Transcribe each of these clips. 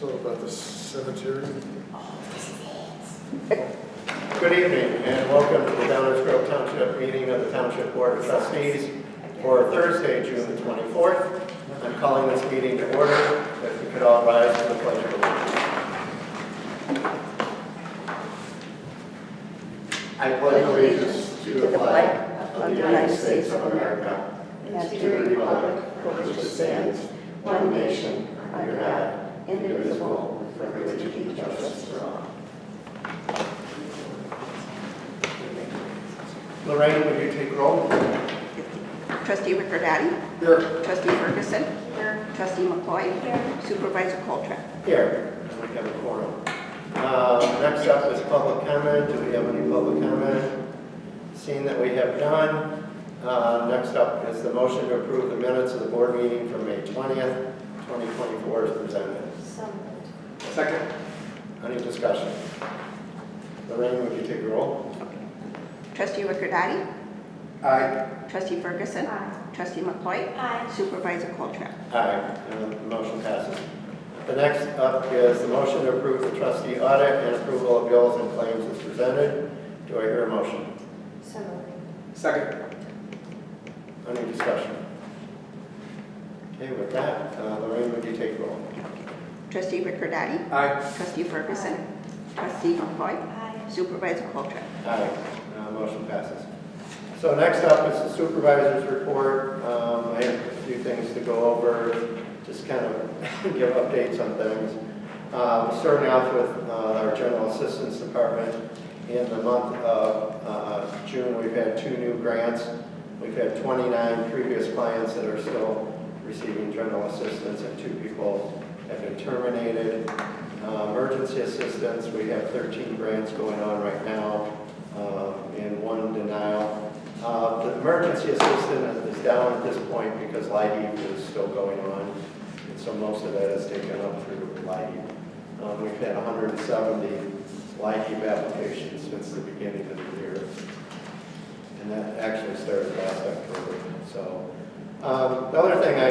So about the cemetery. Good evening and welcome to the Downers Grove Township meeting of the Township Board of Trustees for Thursday, June the 24th. I'm calling this meeting to order. If you could all rise for the pledge of allegiance. I pledge allegiance to the flag of the United States of America and to the republic for which it stands, one nation, under God, indivisible, with liberty and justice for all. Lorraine, would you take roll? Trustee Ricordati. Here. Trustee Ferguson. Here. Trustee McCoy. Here. Supervisor Coltrane. Here. And we have a quorum. Next up is public comment. Do we have any public comment? Seeing that we have none, next up is the motion to approve the minutes of the board meeting from May 20th, 2024 as presented. So moved. Second. Any discussion? Lorraine, would you take a roll? Trustee Ricordati. Aye. Trustee Ferguson. Aye. Trustee McCoy. Aye. Supervisor Coltrane. Aye. And the motion passes. The next up is the motion to approve the trustee audit and approval of bills and claims as presented. Do I hear a motion? So moved. Second. Any discussion? Okay, with that, Lorraine, would you take roll? Trustee Ricordati. Aye. Trustee Ferguson. Trustee McCoy. Aye. Supervisor Coltrane. Aye. Motion passes. So next up is the supervisor's report. I have a few things to go over, just kind of give updates on things. Starting off with our general assistance department. In the month of June, we've had 2 new grants. We've had 29 previous clients that are still receiving general assistance, and 2 people have been terminated. Emergency assistance, we have 13 grants going on right now, and 1 denial. The emergency assistant is down at this point because LIHEAP is still going on, and so most of that is taken up through LIHEAP. We've had 170 LIHEAP applications since the beginning of the year, and that actually started last October. So the other thing I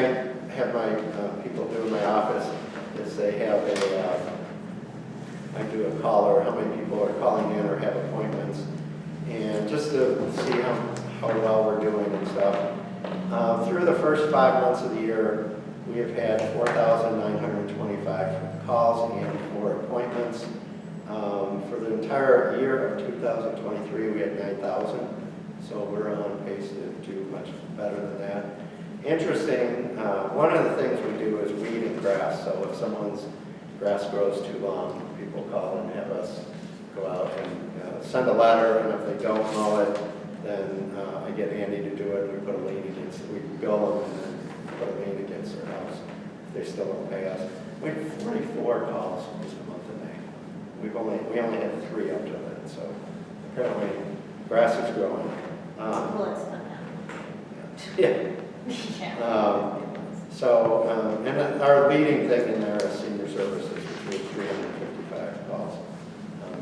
have my people do in my office is they have I do a caller, how many people are calling in or have appointments, and just to see how well we're doing and stuff. Through the first 5 months of the year, we have had 4,925 calls and 4 appointments. For the entire year of 2023, we had 9,000, so we're on pace to do much better than that. Interesting, one of the things we do is weed and grass, so if someone's grass grows too long, people call and have us go out and send a letter, and if they don't mow it, then I get Andy to do it, and we put a lien against it. We bill them and then put a lien against their house if they still don't pay us. We had 44 calls this month of May. We only had 3 up to that, so apparently grass is growing. Well, it's not now. Yeah. And our leading thing in there is senior services, which was 355 calls.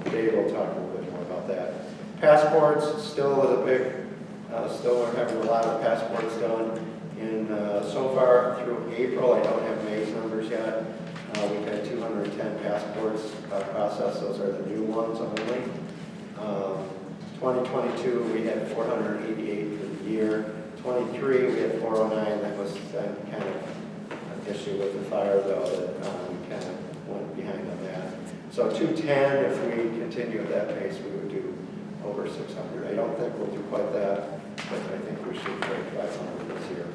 Dave will talk a little bit more about that. Passports still is a big, still we're having a lot of passports done. And so far through April, I don't have May's numbers yet. We've had 210 passports processed. Those are the new ones only. 2022, we had 488 for the year. 23, we had 409. That was kind of an issue with the fire, though, that we kind of went behind on that. So 210, if we continue at that pace, we would do over 600. I don't think we'll do quite that, but I think we should break 500 this year.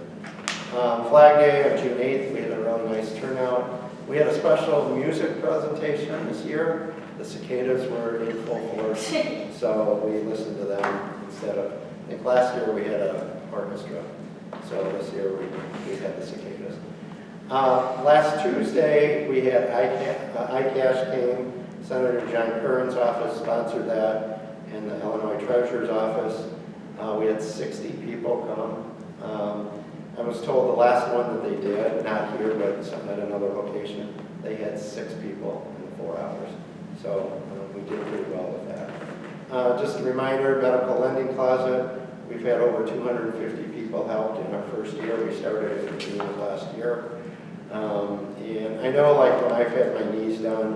Flag Day on June 8th, we had a really nice turnout. We had a special music presentation this year. The cicadas were in full force, so we listened to them instead of, I think last year we had an orchestra, so this year we had the cicadas. Last Tuesday, we had iCash came. Senator John Curran's office sponsored that, and the Illinois Treasurer's office. We had 60 people come. I was told the last one that they did, not here, but at another location, they had 6 people in 4 hours. So we did pretty well with that. Just a reminder, medical lending closet. We've had over 250 people helped in our first year. We started in June of last year. And I know like when I've had my knees done,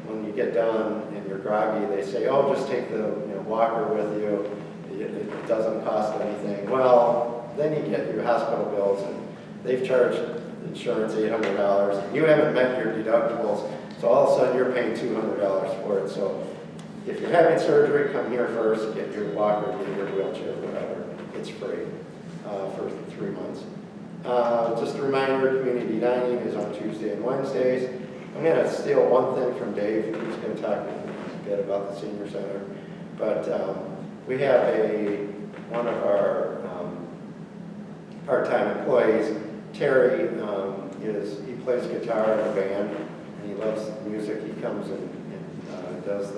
when you get done and you're groggy, they say, oh, just take the walker with you. It doesn't cost anything. Well, then you get your hospital bills and they've charged insurance $800. You haven't met your deductibles, so all of a sudden you're paying $200 for it. So if you're having surgery, come here first, get your walker, get your wheelchair, whatever. It's free for 3 months. Just a reminder, community dining is on Tuesday and Wednesdays. I'm going to steal one thing from Dave. He's going to talk a bit about the senior center. But we have one of our part-time employees, Terry, he plays guitar in a band, and he loves music. He comes and does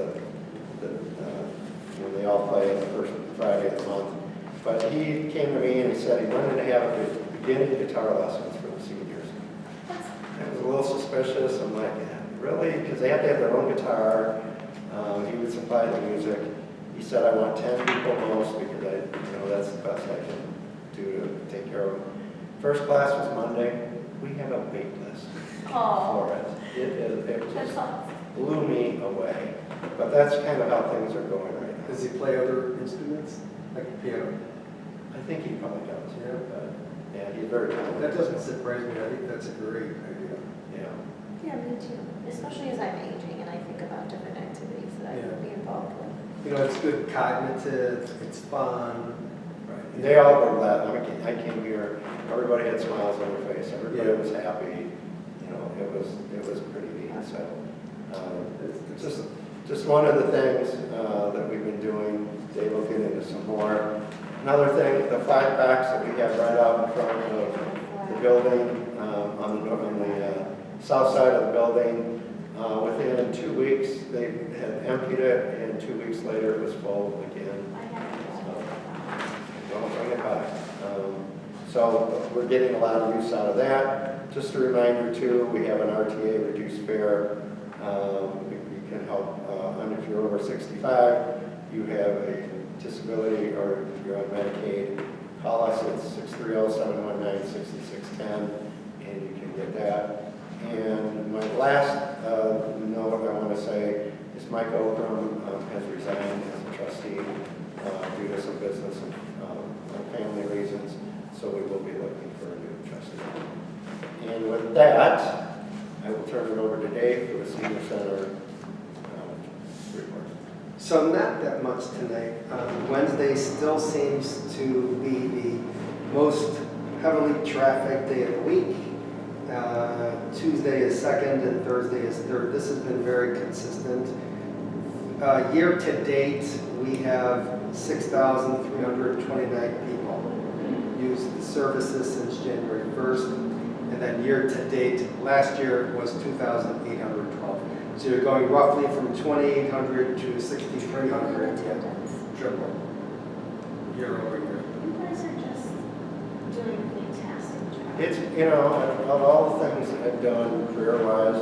when they all play the first Friday of the month. But he came to me and he said he wanted to have beginning guitar lessons for the seniors. I was a little suspicious. I'm like, really? Because they have to have their own guitar. He would supply the music. He said, I want 10 people most because that's the best I can do to take care of them. First class was Monday. We have a wait list for it. It just blew me away. But that's kind of how things are going right now. Does he play other instruments, like piano? I think he probably does. Yeah. Yeah, he's very talented. That doesn't surprise me. I think that's a great idea. Yeah. Yeah, me too. Especially as I'm aging and I think about different activities that I would be involved with. It's good cognitive, it's fun. Right. They all were glad. I came here, everybody had smiles on their face. Everybody was happy. It was pretty neat. So it's just one of the things that we've been doing. Dave will get into some more. Another thing, the flag packs that we have right out in front of the building, on the south side of the building, within 2 weeks, they had emptied it, and 2 weeks later, it was full again. So, don't bring it back. So we're getting a lot of use out of that. Just a reminder, too, we have an RTA reduced fare. We can help, and if you're over 65, you have a disability or you're on Medicaid, call us at 630-719-6610, and you can get that. And my last note I want to say is Mike Okram has resigned as a trustee due to some business and family reasons, so we will be looking for a new trustee. And with that, I will turn it over to Dave for the senior center report. So not that much tonight. Wednesday still seems to be the most heavily trafficked day of the week. Tuesday is second and Thursday is third. This has been very consistent. Year to date, we have 6,329 people use the services since January 1st. And then year to date, last year was 2,812. So you're going roughly from 2,800 to 6,300. Triple. Year over year. You guys are just doing a fantastic job. It's, of all the things that I've done career-wise,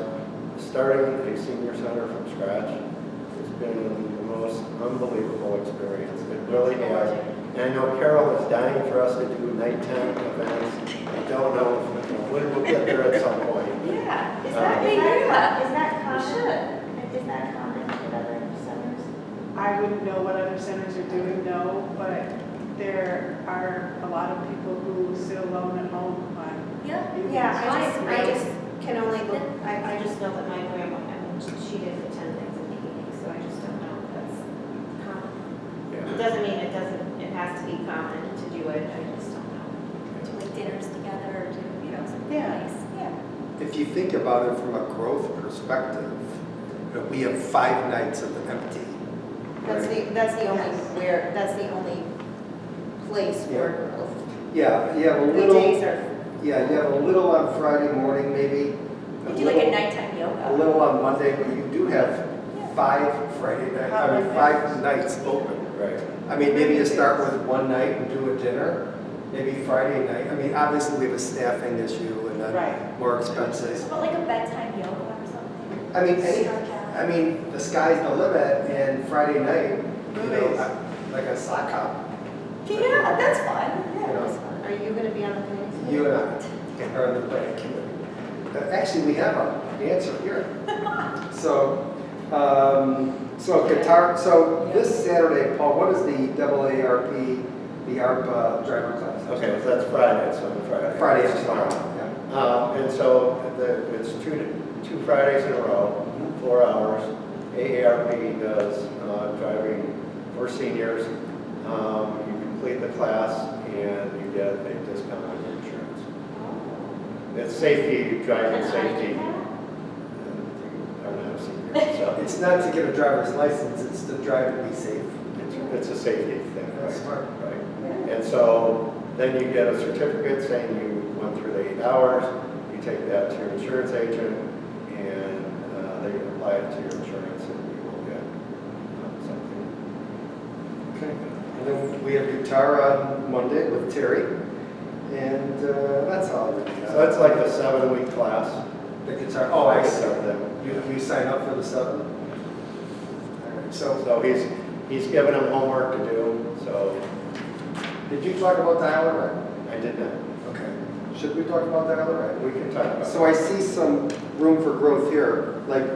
starting a senior center from scratch has been the most unbelievable experience. It really has. And I know Carol is dying for us to do nighttime events. I don't know if we'll get there at some point. Yeah. Is that common? Is that common with other centers? I wouldn't know what other centers are doing, no, but there are a lot of people who sit alone at home on evenings. I just can only look, I just know that my grandma, she didn't attend things in the evening, so I just don't know if that's common. Yeah. It doesn't mean it has to be common to do it, I just don't know. Do like dinners together or do, something Yeah. nice. Yeah. If you think about it from a growth perspective, we have 5 nights of empty. That's the only place for growth. Yeah, you have a The little. days are, You have a little on Friday morning, maybe. We do like a nighttime yoga. A little on Monday, but you do have 5 Friday nights. 5 nights open. Right. I mean, maybe you start with one night and do a dinner. Maybe Friday night. I mean, obviously we have a staffing issue and then Right. more expenses. How about like a bedtime yoga or something? I mean, Stretch out. the sky's the limit, and Friday night, Movies. like a sock hop. Yeah, that's fun. You know, are you gonna be on the committee? you and I are on the planning committee. Actually, we have an answer here. So guitar, so this Saturday, Paul, what is the AARP, the ARP driver class? Okay, so that's Friday, it's on Friday. Friday is tomorrow, yeah. And so it's two Fridays in a row, 4 hours. AARP does driving for seniors. You complete the class and you get a discount on your insurance. It's safety, driving safety. I'm not a senior, so It's not to get a driver's license, it's to drive and be safe. it's a safety thing, That's right? smart. Right. And so then you get a certificate saying you went through the 8 hours. You take that to your insurance agent and they apply it to your insurance and you will get something. Okay. And then we have guitar on Monday with Terry. And that's all. I really got. So that's like a 7-week class. The guitar, oh, I see. Guitar thing. You sign up for the 7? All right, so So he's given them homework to do, so did you talk about dial-a-ride? I did that. Okay. Should we talk about dial-a-ride? We can talk about it. So I see some room for growth here, like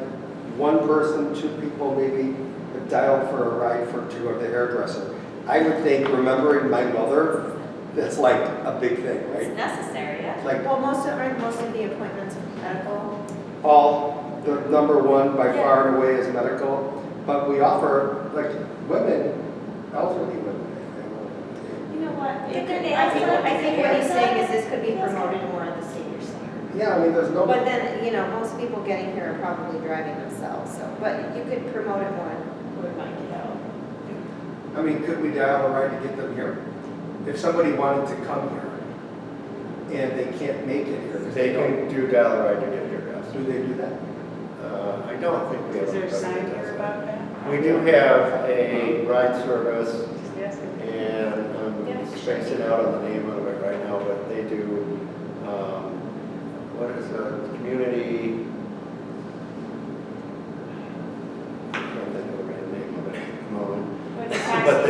one person, 2 people maybe have dialed for a ride to go to the hairdresser. I would think, remembering my mother, that's like a big thing, It's right? necessary, yeah. Like Well, most of the appointments are medical. all, the number one by Yeah. far and away is medical, but we offer, like, women, elderly women. You know what? Get their I nails think, done. I think what he's saying is this could be promoted more at the senior center. Yeah, I mean, there's no. But then, you know, most people getting here are probably driving themselves, so, but you could promote it more. Would like to go. I mean, could we dial a ride to get them here? If somebody wanted to come here and they can't make it here, 'cause They they don't, can do dial ride to get here, yes. do they do that? I don't think we have. Is there a anybody sign that does here that. about that? We do have a ride service, Just asking. and Yeah. I'm spacing out on the name of it right now, but they do, what is the community? I can't think of the right name of it at the moment. With a taxi But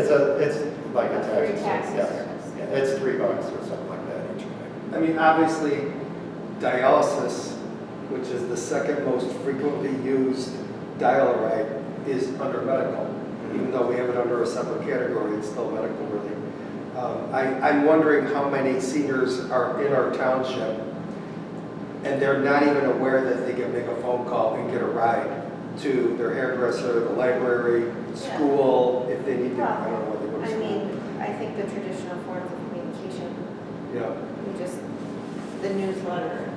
service. it's like a Free taxi taxi service, yes. service. Yeah, it's $3 or something like that each way. I mean, obviously, dialysis, which is the second most frequently used dial-a-ride, is under medical. Even though we have it under a separate category, it's still medical really. I'm wondering how many seniors are in our township and they're not even aware that they can make a phone call and get a ride to their hairdresser, the library, school, if they need to, I don't know where they go to I school. mean, I think the traditional forms of communication, Yeah. we just, the newsletter.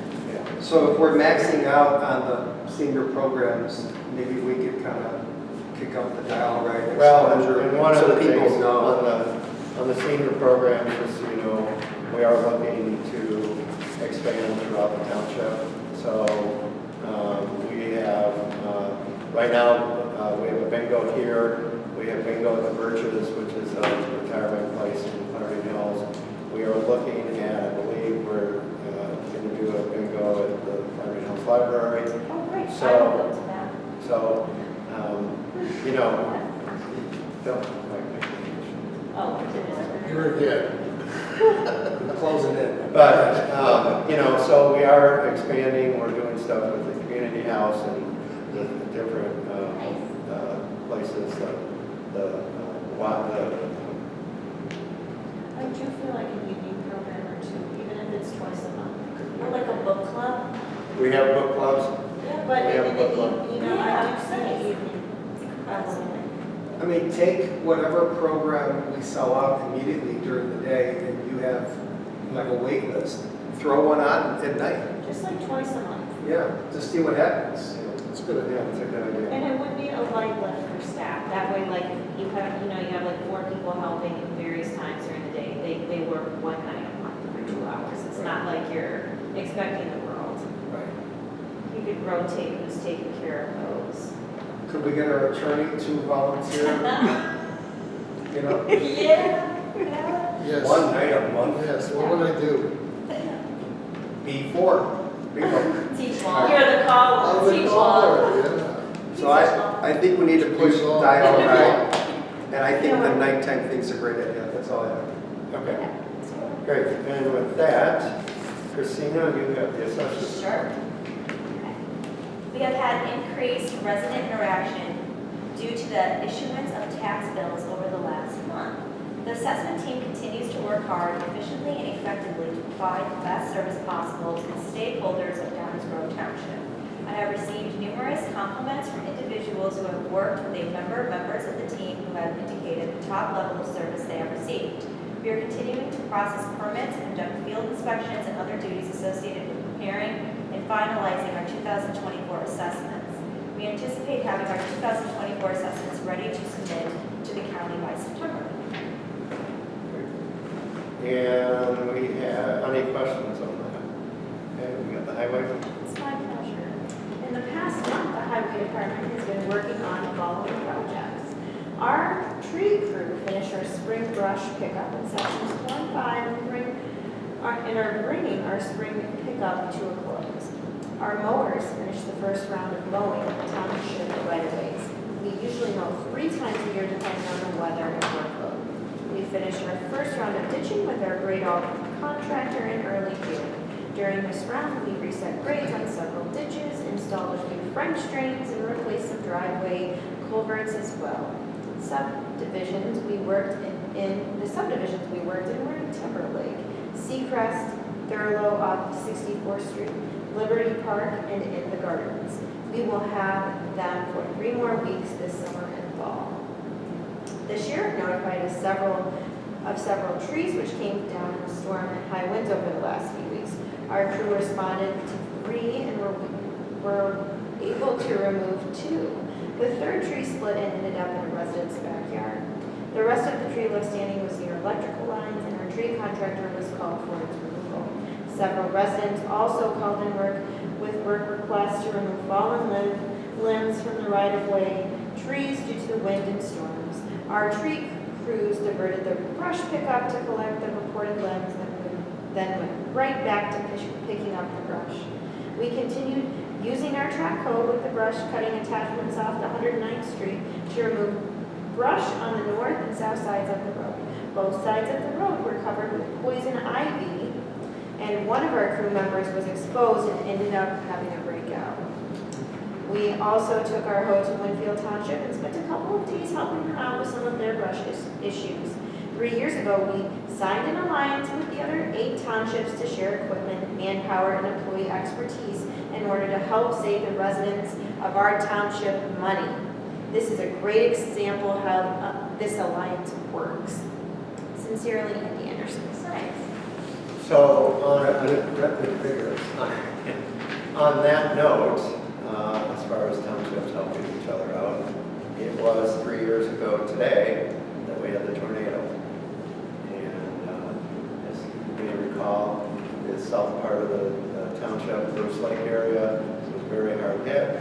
So if we're maxing out on the senior programs, maybe we could kind of kick up the dial right Well, exposure and one of so the people things know. on the senior program, just so you know, we are looking to expand throughout the township. So we have, right now, we have a bingo here. We have bingo at the Birches, which is a retirement place in Clarendon Hills. We are looking at, I believe, we're going to do a bingo at the Clarendon Hills Library. Oh, great. I So- will go to that. So, you know, don't like make it. Oh, it is. You're again. We're closing in. But, you know, so we are expanding, we're doing stuff with the community house and the different places, I do feel like an evening program or two, even if it's twice a month. Or like a book club. we have book clubs. Yeah, but We have in a book the club. evening, you know, I do see an evening. I mean, take whatever program we sell out immediately during the day and you have like a wait list. Throw one on at night. Just like twice a month. Yeah, just see what happens. It's good. Yeah, it's a good idea. And it would be a light lift for staff. That way, like, you have, you know, you have like 4 people helping at various times during the day. They work one night a month for 2 hours. It's not like you're expecting the world. Right. You could rotate who's taking care of those. Could we get our attorney to volunteer? You know, Yeah. Yes. one night a month Yes, what would I do? before. Teach law. You're the caller. I'm the Teach law. caller, yeah. So I think we need to push Teach law. dial right. And I think the nighttime thing's a great idea. That's all I have. Okay, great. And with that, Christina, you have the assessment. Sure. We have had increased resident interaction due to the issuance of tax bills over the last month. The assessment team continues to work hard, efficiently and effectively to provide the best service possible to the stakeholders of Downers Grove Township. I have received numerous compliments from individuals who have worked with members of the team who have indicated the top level of service they have received. We are continuing to process permits and conduct field inspections and other duties associated with preparing and finalizing our 2024 assessments. We anticipate having our 2024 assessments ready to submit to the county by September. And we have, any questions on that? Okay, we got the highway. It's my pleasure. In the past month, the highway department has been working on the following projects. Our tree crew finished our spring brush pickup in sections 4 and 5 and are bringing our spring pickup to a close. Our mowers finished the first round of mowing the township right-of-ways. We usually mow 3 times a year depending on the weather and workload. We finished our first round of ditching with our grade all contractor in early June. During this round, we reset grades on several ditches, installed a few French drains, and replaced some driveway culverts as well. Subdivisions we worked in were in Timberlake, Seacrest, Thurlow off 64th Street, Liberty Park, and in the Gardens. We will have them for 3 more weeks this summer and fall. The sheriff notified us of several trees which came down in the storm and high winds over the last few weeks. Our crew responded to 3 and were able to remove 2. The 3rd tree split and ended up in a resident's backyard. The rest of the tree left standing was near electrical lines, and our tree contractor was called for its removal. Several residents also called in with work requests to remove fallen limbs from the right-of-way, trees due to the wind and storms. Our tree crews diverted the brush pickup to collect the reported limbs, then went right back to picking up the brush. We continued using our track hoe with the brush cutting attachments off the 109th Street to remove brush on the north and south sides of the road. Both sides of the road were covered with poison ivy, and one of our crew members was exposed and ended up having a breakout. We also took our hoe to Winfield Township and spent a couple of days helping them out with some of their brush issues. 3 years ago, we signed an alliance with the other 8 townships to share equipment, manpower, and employee expertise in order to help save the residents of our township money. This is a great example of how this alliance works. Sincerely, Andy Anderson. Nice. So Figures. on that note, as far as townships helping each other out, it was 3 years ago today that we had the tornado. And as you may recall, the south part of the township, Bruce Lake area, was very hard hit.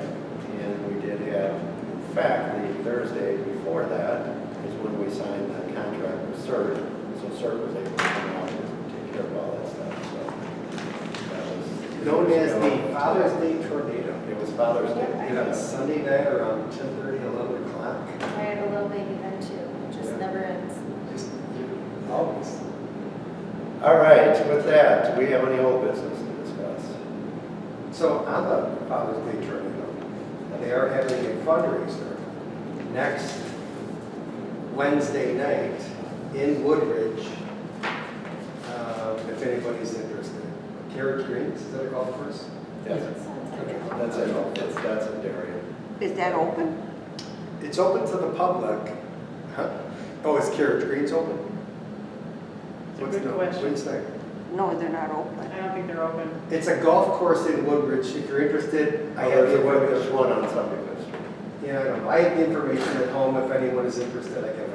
And we did have, in fact, the Thursday before that is when we signed the contract with CERT. So CERT was able to come out and take care of all that stuff. So that was Known as the Father's Day tornado. It was Father's Day. Hit on Sunday night around 10:30, 11 o'clock. I have a little baby then too. It just Yeah. never ends. Just always. All right, with that, do we have any old business to discuss? So on the Father's Day tornado, they are having a fundraiser next Wednesday night in Woodridge, if anybody's interested. Carrot Greens, is that a golf course? Yes. That's it. That's in Darien. Is that open? It's open to the public. Huh? Oh, is Carrot Greens open? It's a good question. Wednesday. No, they're not open. I don't think they're open. It's a golf course in Woodridge. If you're interested, I have There's the there's information. one on 75th Street. Yeah, I know. I have the information at home. If anyone is interested, I can.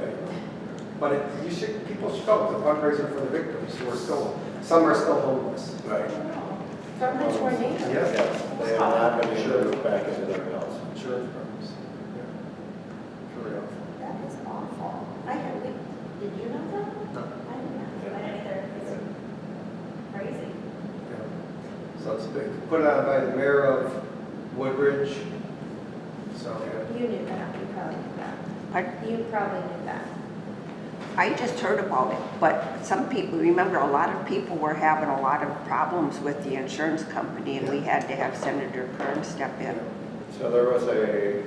But people should go. It's a fundraiser for the victims who are still, some are still homeless. Right. From the tornado. Yeah. Yes, they have not been able to move back into their house. Insurance firms. Yeah. Really awful. That is awful. Did you know that? No. I didn't know. I didn't either. It's crazy. Yeah. So it's big. Put on by the mayor of Woodridge. So, yeah. You knew that. You probably knew that. Pardon? You probably knew that. I just heard about it, but some people, remember, a lot of people were having a lot of problems with the insurance company, and we had to have Senator Kern step in. So there was a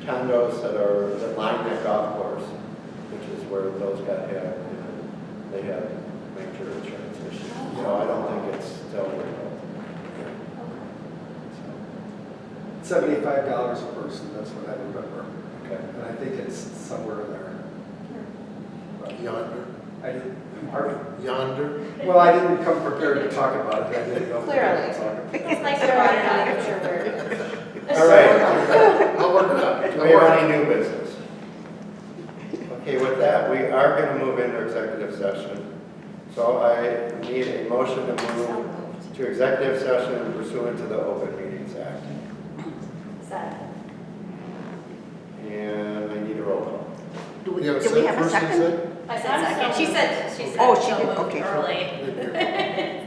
condos that line that golf course, which is where those got hit, and they had major insurance issues. So I don't think it's still real. $75 a person, that's what I remember. Okay. And I think it's somewhere there. But Yonder, I didn't, pardon? yonder. Well, I didn't come prepared to talk about it. I didn't know. Clearly. It's nice to run it out of your word. All right. I'll work it out. Do we have any new business? Okay, with that, we are going to move into executive session. So I need a motion to move to executive session pursuant to the Open Meetings Act. Second. And I need a roll call. Do we have a Do we have a second? second? I said second. She said. Oh, she so did, moved okay. early.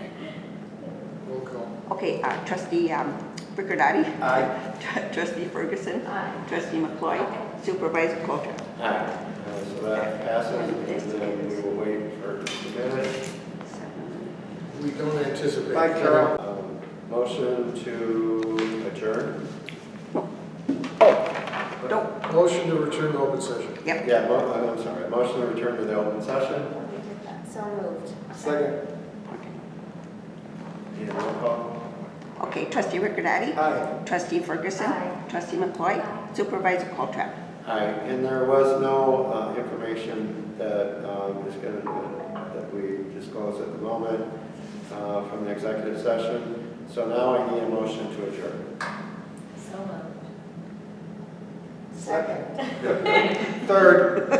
Roll call. Okay, trustee Riccordati, Aye. trustee Ferguson, Aye. trustee McCloy, supervisor Colter. Aye. So that passes, and then we will wait for just a minute. We don't anticipate. Bye, Carol. Motion to adjourn? Don't, Motion to return to open session. yep. Yeah, I'm sorry, motion to return to the open session. So moved. Second. Need a roll call? Okay, trustee Riccordati, Aye. trustee Ferguson, Aye. trustee McCloy, supervisor Colter. Aye, and there was no information that is going to, that we disclose at the moment from the executive session. So now I need a motion to adjourn. So moved. Second. Third.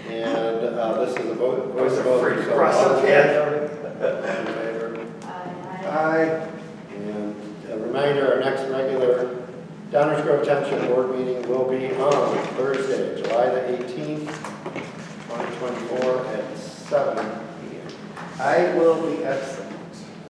And this is a vote, voice Was a vote. free So cross all up in here. favor? Aye. Aye. And a reminder, our next regular Downers Grove Township Board meeting will be on Thursday, July the 18th, 2024 at 7 p.m. I will be absent.